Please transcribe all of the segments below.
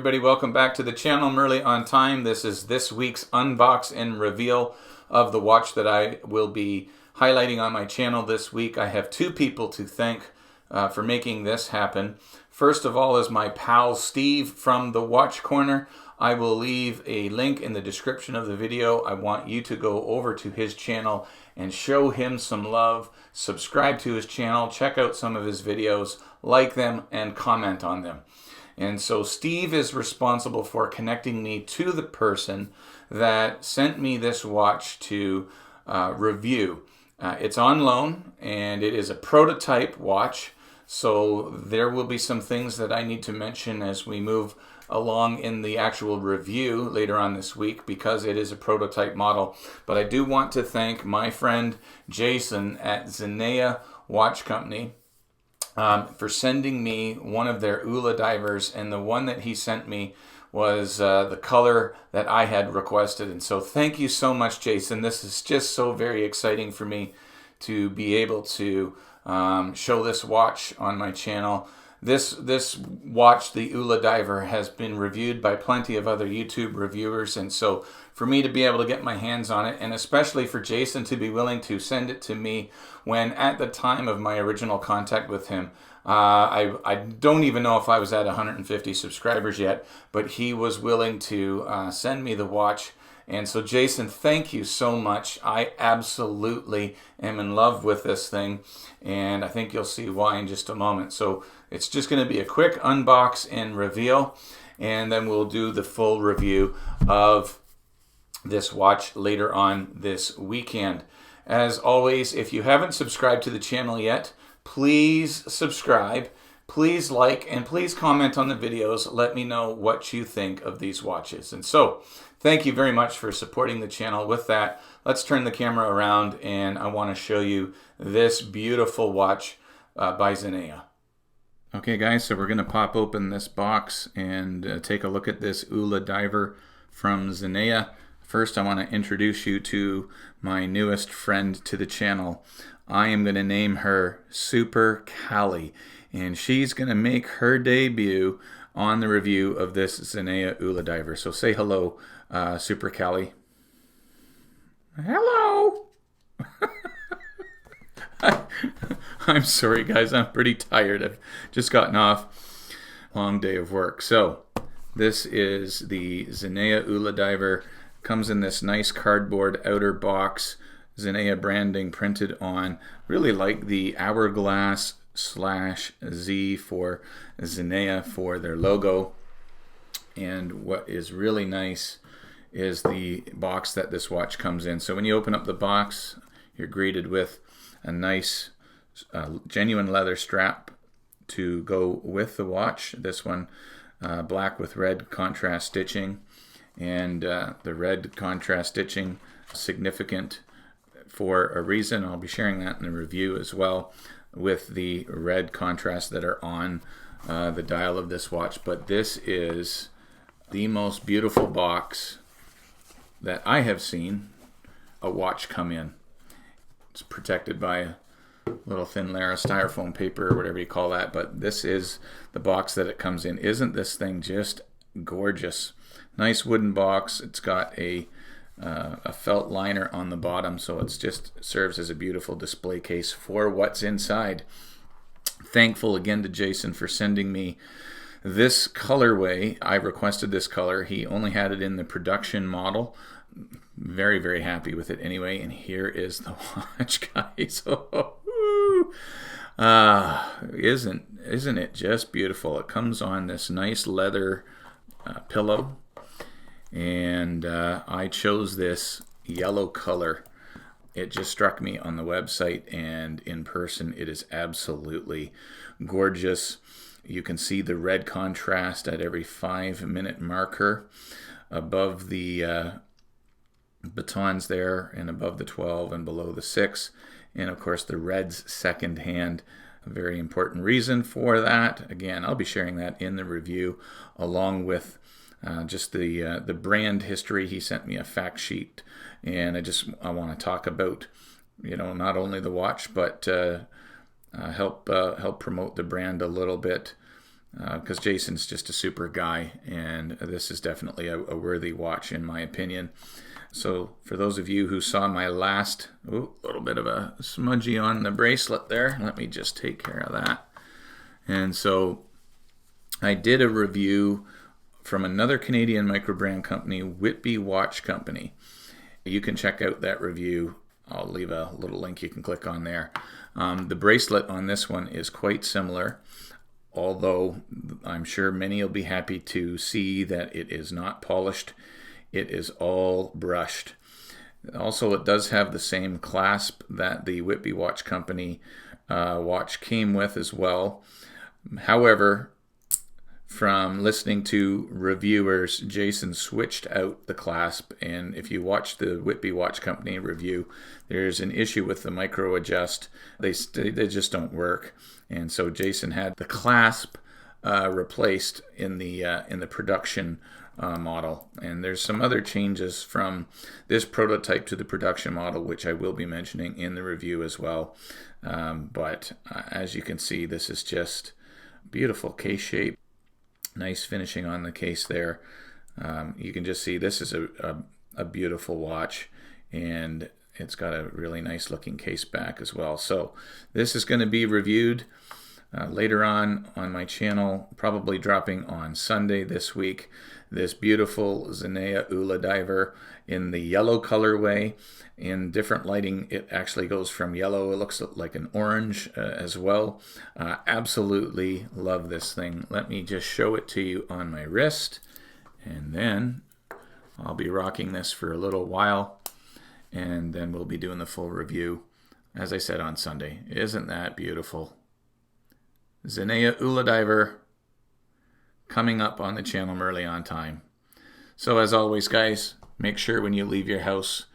everybody, welcome back to the channel. I'm early on time. This is this week's unbox and reveal of the watch that I will be highlighting on my channel this week. I have two people to thank for making this happen. First of all is my pal Steve from the Watch Corner. I will leave a link in the description of the video. I want you to go over to his channel and show him some love. Subscribe to his channel, check out some of his videos, like them, and comment on them. And so Steve is responsible for connecting me to the person that sent me this watch to review. It's on loan, and it is a prototype watch. So there will be some things that I need to mention as we move along in the actual review later on this week, because it is a prototype model. But I do want to thank my friend Jason at Zenea Watch Company for sending me one of their Ula divers, and the one that he sent me was the color that I had requested. And so thank you so much, Jason. This is just so very exciting for me to be able to show this watch on my channel. This watch, the Ula diver, has been reviewed by plenty of other YouTube reviewers, and so for me to be able to get my hands on it, and especially for Jason to be willing to send it to me when at the time of my original contact with him, I don't even know if I was at 150 subscribers yet, but he was willing to send me the watch. And so Jason, thank you so much. I absolutely am in love with this thing, and I think you'll see why in just a moment. So it's just going to be a quick unbox and reveal, and then we'll do the full review of this watch later on this weekend. As always, if you haven't subscribed to the channel yet, please subscribe. Please like and please comment on the videos. Let me know what you think of these watches. And so, thank you very much for supporting the channel. With that, let's turn the camera around, and I want to show you this beautiful watch by Zenea. Okay guys, so we're going to pop open this box and take a look at this Ula diver from Zenea. First, I want to introduce you to my newest friend to the channel. I am going to name her Super Callie, and she's going to make her debut on the review of this Zenea Ula diver. So say hello, Super Callie. Hello! I'm sorry guys, I'm pretty tired. I've just gotten off a long day of work. So this is the Zenea Ula diver. Comes in this nice cardboard outer box, Zenea branding printed on. Really like the hourglass /Z for Zenea for their logo. And what is really nice is the box that this watch comes in. So when you open up the box, you're greeted with a nice genuine leather strap to go with the watch. This one black with red contrast stitching, and the red contrast stitching significant for a reason. I'll be sharing that in the review as well, with the red contrast that are on the dial of this watch. But this is the most beautiful box that I have seen a watch come in. It's protected by a little thin layer of styrofoam paper or whatever you call that, but this is the box that it comes in. Isn't this thing just gorgeous? Nice wooden box. It's got a felt liner on the bottom, so it's just serves as a beautiful display case for what's inside. Thankful again to Jason for sending me this colorway. I requested this color. He only had it in the production model. Very, very happy with it anyway. And here is the watch, guys. Isn't it just beautiful? It comes on this nice leather pillow, and I chose this yellow color. It just struck me on the website, and in person it is absolutely gorgeous. You can see the red contrast at every 5-minute marker above the batons there, and above the 12 and below the 6, and of course the red's second hand. A very important reason for that. Again, I'll be sharing that in the review, along with just the brand history. He sent me a fact sheet, and I want to talk about, not only the watch, but help promote the brand a little bit because Jason's just a super guy, and this is definitely a worthy watch in my opinion. So for those of you who saw my last, little bit of a smudgy on the bracelet there, let me just take care of that. And so I did a review from another Canadian microbrand company, Whitby Watch Company. You can check out that review. I'll leave a little link you can click on there. The bracelet on this one is quite similar, although I'm sure many will be happy to see that it is not polished. It is all brushed. Also, it does have the same clasp that the Whitby Watch Company watch came with as well. However, from listening to reviewers, Jason switched out the clasp, and if you watch the Whitby Watch Company review, there's an issue with the micro adjust. They just don't work, and so Jason had the clasp replaced in the production model. And there's some other changes from this prototype to the production model, which I will be mentioning in the review as well. But as you can see, this is just beautiful case shape. Nice finishing on the case there. You can just see this is a beautiful watch, and it's got a really nice looking case back as well. So this is going to be reviewed later on my channel, probably dropping on Sunday this week. This beautiful Zenea Ula diver in the yellow colorway. In different lighting, it actually goes from yellow, it looks like an orange as well. Absolutely love this thing. Let me just show it to you on my wrist, and then I'll be rocking this for a little while, and then we'll be doing the full review, as I said, on Sunday. Isn't that beautiful? Zenea Ula diver coming up on the channel early on time. So as always, guys, make sure when you leave your house,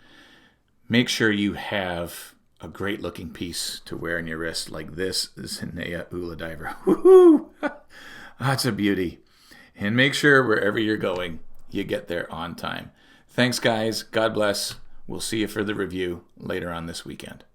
make sure you have a great looking piece to wear on your wrist like this Zenea Ula diver. Woohoo! That's a beauty. And make sure wherever you're going, you get there on time. Thanks, guys. God bless. We'll see you for the review later on this weekend.